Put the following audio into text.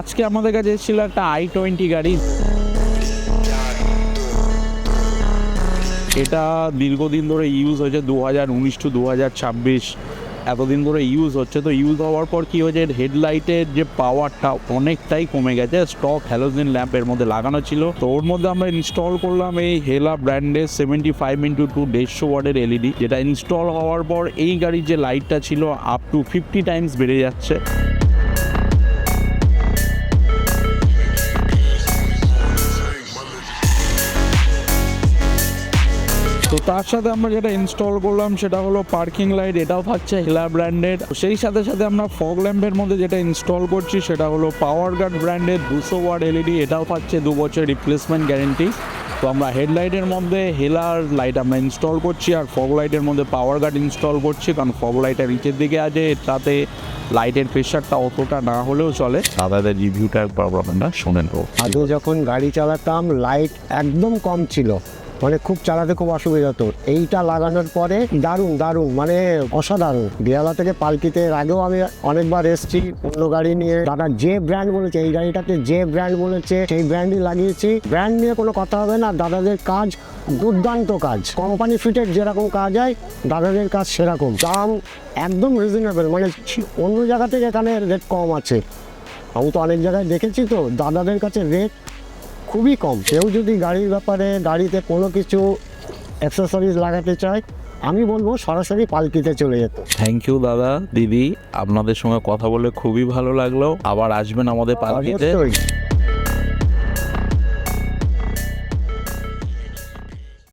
আজকে আমাদের কাছে এসেছিল একটা i20 গাড়ি। এটা দীর্ঘদিন ধরে ইউজ হয়েছে, 2019 টু 2026 এতদিন ধরে ইউজ হচ্ছে। তো ইউজ হওয়ার পর কী হয়েছে, হেডলাইটের যে পাওয়ারটা অনেকটাই কমে গেছে। স্টক হ্যালোজেন ল্যাম্পের মধ্যে লাগানো ছিল, তো ওর মধ্যে আমরা ইনস্টল করলাম এই হেলা ব্র্যান্ডের 75x2 150 ওয়াটের এলইডি, যেটা ইনস্টল হওয়ার পর এই গাড়ির যে লাইটটা ছিল আপ টু 50 টাইমস বেড়ে যাচ্ছে। তো তার সাথে আমরা যেটা ইনস্টল করলাম সেটা হলো পার্কিং লাইট, এটাও থাকছে হেলা ব্র্যান্ডের। সেই সাথে সাথে আমরা ফগ ল্যাম্পের মধ্যে যেটা ইনস্টল করছি সেটা হলো পাওয়ার গার্ড ব্র্যান্ডের 200 ওয়াট এলইডি, এটাও থাকছে 2 বছর রিপ্লেসমেন্ট গ্যারেন্টি। তো আমরা হেডলাইটের মধ্যে হেলার লাইট আমরা ইনস্টল করছি, আর ফগ লাইটের মধ্যে পাওয়ার গার্ড ইনস্টল করছি, কারণ ফগ লাইটের নিচের দিকে আছে, তাতে লাইটের প্রেশারটা অতটা না হলেও চলে। দাদাদের রিভিউটা একবার আপনারা শোনেন। তো আগে যখন গাড়ি চালাতাম লাইট একদম কম ছিল, মানে খুব চালাতে খুব অসুবিধা হতো। এইটা লাগানোর পরে দারুণ দারুণ মানে অসাধারণ। বেহালা থেকে পালকিতে এর আগেও আমি অনেকবার এসেছি অন্য গাড়ি নিয়ে। দাদা যে ব্র্যান্ড বলেছে, এই গাড়িটাতে যে ব্র্যান্ড বলেছে সেই ব্র্যান্ডই লাগিয়েছি। ব্র্যান্ড নিয়ে কোনো কথা হবে না, দাদাদের কাজ দুর্দান্ত কাজ। কোম্পানি ফিটেড যেরকম কাজ হয় দাদাদের কাজ সেরকম। দাম একদম রিজনেবল, মানে অন্য জায়গা থেকে এখানে রেট কম আছে। আমি তো অনেক জায়গায় দেখেছি, তো দাদাদের কাছে রেট খুবই কম। কেউ যদি গাড়ির ব্যাপারে গাড়িতে কোনো কিছু অ্যাক্সেসরিজ লাগাতে চায়, আমি বলবো সরাসরি পালকিতে চলে যেত। থ্যাংক ইউ দাদা দিদি, আপনাদের সঙ্গে কথা বলে খুবই ভালো লাগলো। আবার আসবেন আমাদের পালকিতে। অবশ্যই।